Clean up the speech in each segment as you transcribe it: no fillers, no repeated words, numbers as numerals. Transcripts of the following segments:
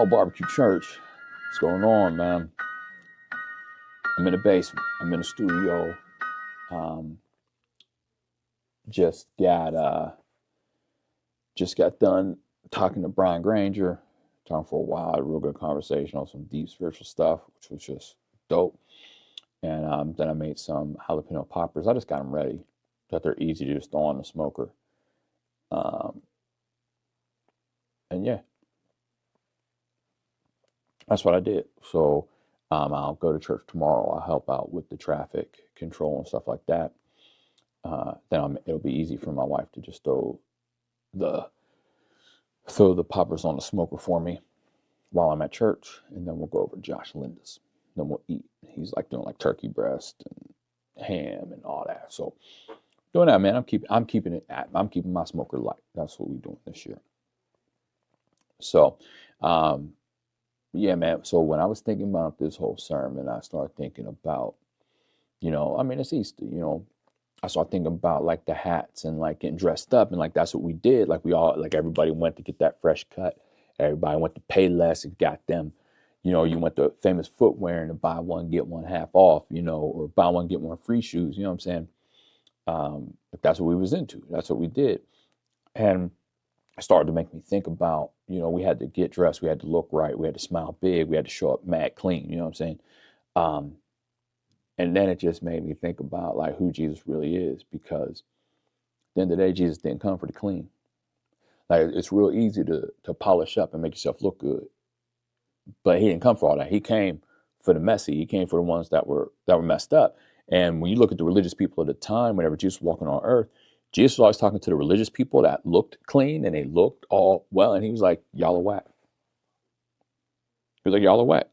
Tomorrow Barbecue Church. What's going on, man? I'm in the basement. I'm in the studio. Um, just got done talking to Brian Granger. Talking for a while, had a real good conversation on some deep spiritual stuff, which was just dope. And then I made some jalapeno poppers. I just got them ready, that they're easy to just throw on the smoker. Um, and yeah, that's what I did. So I'll go to church tomorrow. I'll help out with the traffic control and stuff like that. It'll be easy for my wife to just the throw the poppers on the smoker for me while I'm at church, and then we'll go over to Josh Linda's. Then we'll eat. He's like doing like turkey breast and ham and all that. So doing that, man. I'm keeping my smoker light. That's what we're doing this year. So, yeah, man. So when I was thinking about this whole sermon, I started thinking about, it's Easter, I started thinking about like the hats and like getting dressed up, and like that's what we did. Like everybody went to get that fresh cut. Everybody went to Payless and got them. You went to Famous Footwear and to buy one get one half off, or buy one get one free shoes. You know what I'm saying? That's what we was into. That's what we did, and it started to make me think about, we had to get dressed, we had to look right, we had to smile big, we had to show up mad clean. You know what I'm saying? And then it just made me think about like who Jesus really is, because at the end of the day, Jesus didn't come for the clean. Like it's real easy to polish up and make yourself look good, but he didn't come for all that. He came for the messy. He came for the ones that were messed up. And when you look at the religious people at the time, whenever Jesus was walking on earth, Jesus was always talking to the religious people that looked clean and they looked all well, and he was like, y'all are whack. He was like, y'all are whack.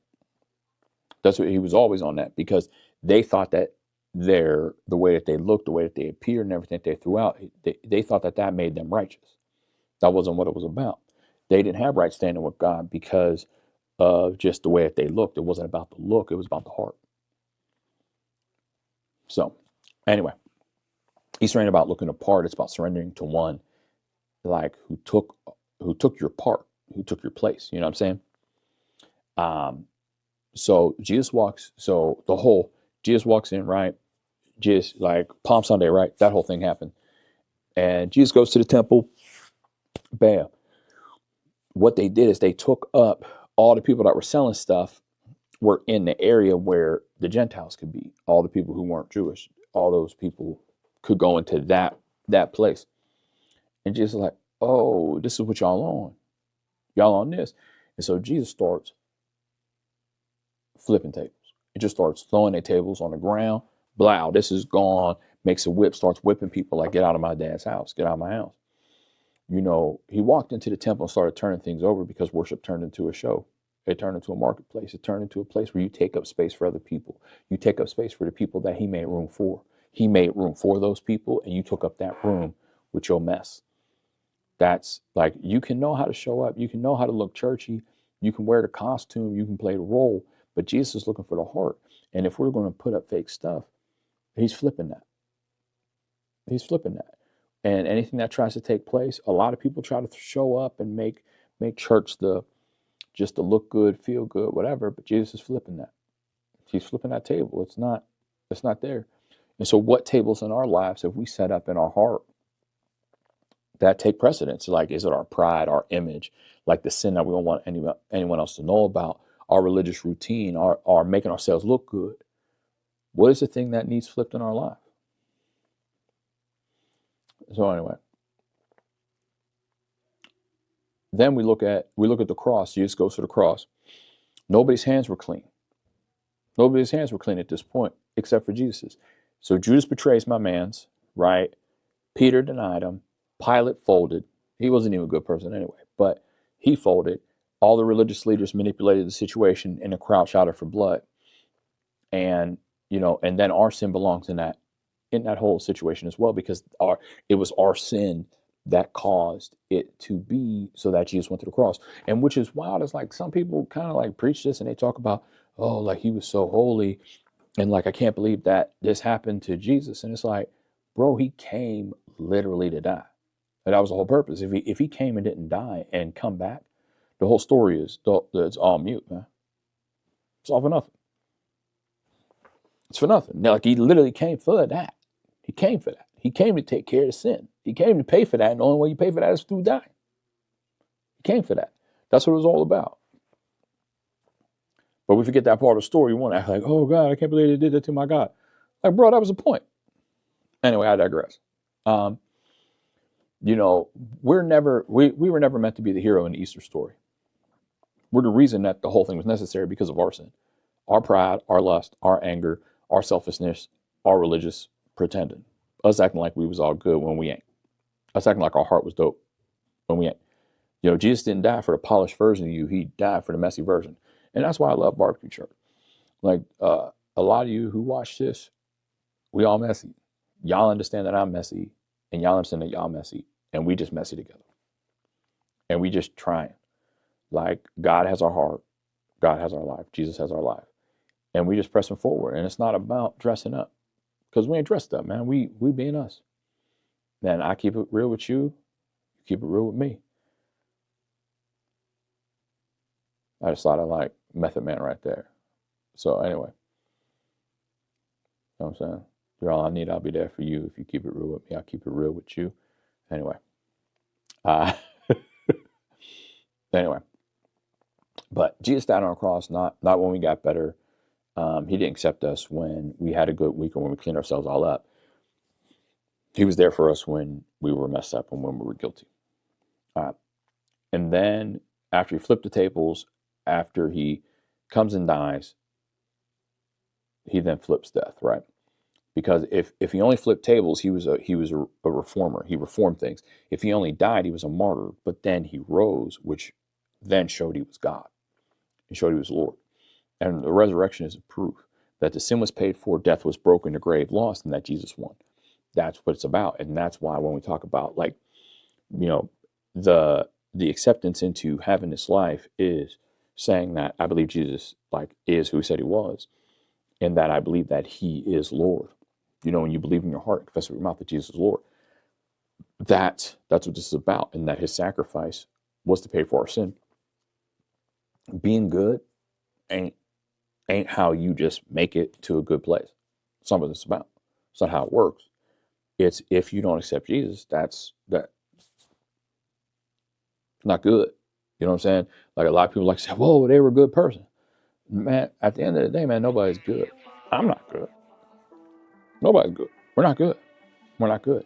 That's what he was always on that, because they thought that the way that they looked, the way that they appeared, and everything that they threw out, they thought that made them righteous. That wasn't what it was about. They didn't have right standing with God because of just the way that they looked. It wasn't about the look, it was about the heart. So, anyway, Easter ain't about looking apart. It's about surrendering to one, like who took your part, who took your place. You know what I'm saying? So Jesus walks in, right? Jesus, like Palm Sunday, right? That whole thing happened. And Jesus goes to the temple. Bam. What they did is they took up all the people that were selling stuff were in the area where the Gentiles could be. All the people who weren't Jewish, all those people could go into that place. And Jesus was like, oh, this is what y'all on. Y'all on this. And so Jesus starts flipping tables. It just starts throwing their tables on the ground. Blow, this is gone. Makes a whip, starts whipping people like, get out of my dad's house. Get out of my house. He walked into the temple and started turning things over because worship turned into a show. It turned into a marketplace. It turned into a place where you take up space for other people. You take up space for the people that he made room for. He made room for those people, and you took up that room with your mess. That's like, you can know how to show up. You can know how to look churchy. You can wear the costume. You can play the role. But Jesus is looking for the heart. And if we're going to put up fake stuff, he's flipping that. He's flipping that. And anything that tries to take place, a lot of people try to show up and make church just to look good, feel good, whatever. But Jesus is flipping that. He's flipping that table. It's not there. And so what tables in our lives have we set up in our heart that take precedence? Like, is it our pride, our image, like the sin that we don't want anyone else to know about, our religious routine, our making ourselves look good? What is the thing that needs flipped in our life? So anyway, then we look at the cross. Jesus goes to the cross. Nobody's hands were clean. Nobody's hands were clean at this point except for Jesus's. So Judas betrays my man's, right? Peter denied him. Pilate folded. He wasn't even a good person anyway, but he folded. All the religious leaders manipulated the situation, and the crowd shouted for blood. And and then our sin belongs in that whole situation as well, because it was our sin that caused it to be so that Jesus went to the cross. And which is wild. It's like some people kind of like preach this and they talk about, oh, like he was so holy, and like, I can't believe that this happened to Jesus. And it's like, bro, he came literally to die. And that was the whole purpose. If he came and didn't die and come back, The whole story is it's all mute, man. It's all for nothing. It's for nothing. Now, like he literally came for that. He came for that. He came to take care of sin. He came to pay for that. And the only way you pay for that is through dying. He came for that. That's what it was all about. But we forget that part of the story. We want to act like, oh God, I can't believe they did that to my God. Like, bro, that was the point. Anyway, I digress. You know, we were never meant to be the hero in the Easter story. We're the reason that the whole thing was necessary because of our sin, our pride, our lust, our anger, our selfishness, our religious pretending, us acting like we was all good when we ain't, us acting like our heart was dope when we ain't. You know, Jesus didn't die for the polished version of you. He died for the messy version. And that's why I love Barbecue Church. Like a lot of you who watch this, we all messy. Y'all understand that I'm messy, and y'all understand that y'all messy, and we just messy together. And we just trying. Like God has our heart, God has our life, Jesus has our life. And we just pressing forward. And it's not about dressing up. Because we ain't dressed up, man. We being us. Man, I keep it real with you, you keep it real with me. I just thought I like Method Man right there. So anyway, you know what I'm saying? You're all I need. I'll be there for you. If you keep it real with me, I'll keep it real with you. Anyway. Anyway. But Jesus died on a cross, not when we got better. He didn't accept us when we had a good week or when we cleaned ourselves all up. He was there for us when we were messed up and when we were guilty. And then after he flipped the tables, after he comes and dies, he then flips death, right? Because if he only flipped tables, he was a reformer. He reformed things. If he only died, he was a martyr. But then he rose, which then showed he was God. He showed he was Lord. And the resurrection is a proof that the sin was paid for, death was broken, the grave lost, and that Jesus won. That's what it's about. And that's why when we talk about, like, you know, the acceptance into having this life is saying that I believe Jesus, like, is who he said he was, and that I believe that he is Lord. You know, when you believe in your heart, confess with your mouth that Jesus is Lord, that's what this is about, and that his sacrifice was to pay for our sin. Being good ain't how you just make it to a good place. It's not what it's about. It's not how it works. It's if you don't accept Jesus, that's not good. You know what I'm saying? Like a lot of people like to say, whoa, they were a good person. Man, at the end of the day, man, nobody's good. I'm not good. Nobody's good. We're not good. We're not good.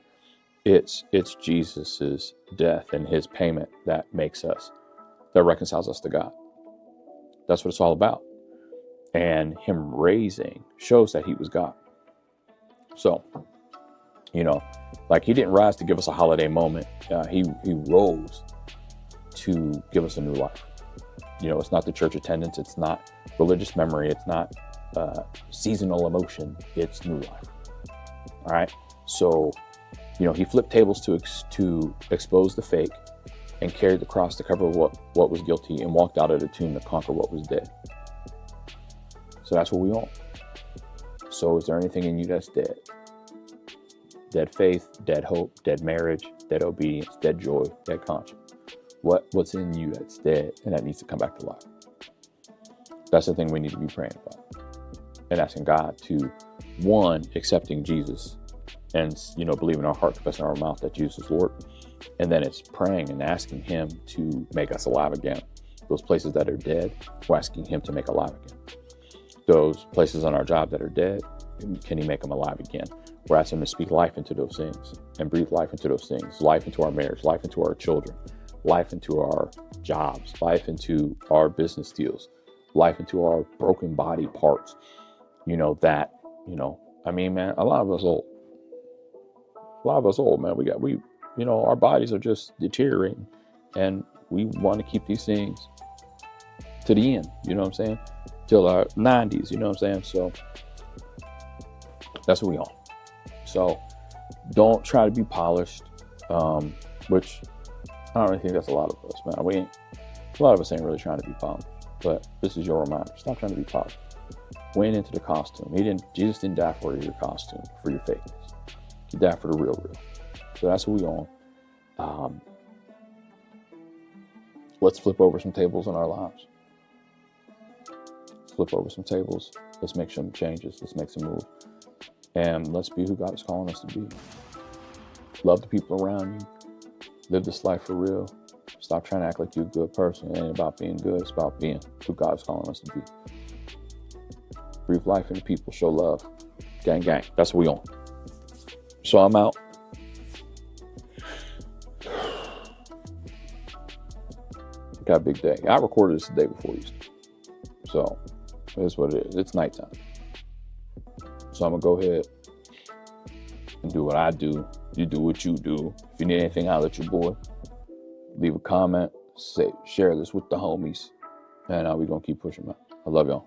It's Jesus's death and his payment that makes us, that reconciles us to God. That's what it's all about. And him raising shows that he was God. So, you know, like he didn't rise to give us a holiday moment. He rose to give us a new life. You know, it's not the church attendance. It's not religious memory. It's not seasonal emotion. It's new life. All right. So, you know, he flipped tables to expose the fake and carried the cross to cover what was guilty and walked out of the tomb to conquer what was dead. So that's what we want. So is there anything in you that's dead? Dead faith, dead hope, dead marriage, dead obedience, dead joy, dead conscience. What's in you that's dead and that needs to come back to life? That's the thing we need to be praying about. And asking God to, one, accepting Jesus and, you know, believing in our heart, confessing in our mouth that Jesus is Lord. And then it's praying and asking him to make us alive again. Those places that are dead, we're asking him to make alive again. Those places on our job that are dead, can he make them alive again? We're asking him to speak life into those things and breathe life into those things, life into our marriage, life into our children, life into our jobs, life into our business deals, life into our broken body parts. You know, that, you know, I mean, man, a lot of us old, man. You know, our bodies are just deteriorating and we want to keep these things to the end, you know what I'm saying? Till our 90s, you know what I'm saying? So that's what we on. So don't try to be polished, which I don't really think that's a lot of us, man. A lot of us ain't really trying to be polished, but this is your reminder. Stop trying to be polished. We ain't into the costume. Jesus didn't die for your costume, for your fakeness. He died for the real. So that's what we on. let's flip over some tables in our lives. Flip over some tables. Let's make some changes. Let's make some moves. And let's be who God is calling us to be. Love the people around you. Live this life for real. Stop trying to act like you're a good person. It ain't about being good. It's about being who God is calling us to be. Breathe life into people. Show love. Gang, gang. That's what we on. So I'm out. Got a big day. I recorded this the day before Easter. So it's what it is. It's nighttime. So I'm going to go ahead and do what I do. You do what you do. If you need anything, I'll let your boy. Leave a comment. Share this with the homies. And we're going to keep pushing out. I love y'all.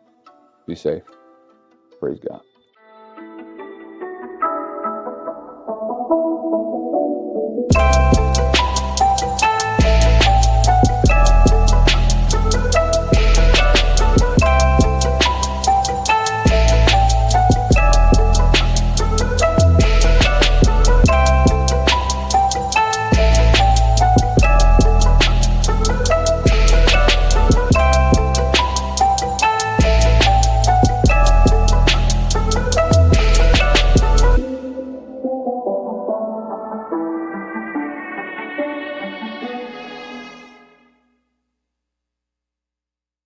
Be safe. Praise God.